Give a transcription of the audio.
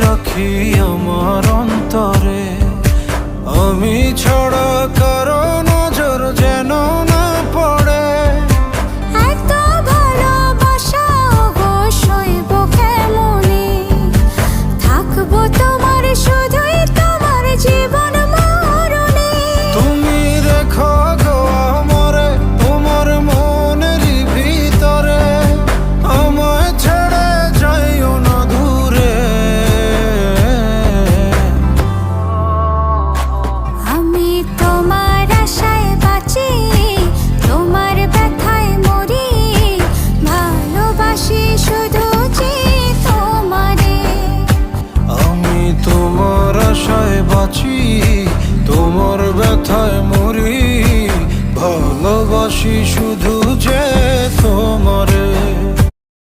রাখি আমার অন্তরে। আমি ছাড়া কারো নজর যেন না পড়ে। এত ভালোবাসা অবশ্যই বুকে মনে থাকবো তোমার, শুধুই তোমার জীবন মরণে। তুমি রেখো গো আমারে তোমার মনের ভিতরে, আমায় ছেড়ে যাইও না দূরে। আমি তোমার আশায় বাঁচি, তোমার ব্যথায় মরি, ভালোবাসি শুধু যে তোমারে। আমি তোমার আশায় বাঁচি, তোমার ব্যথায় মরি, ভালোবাসি শুধু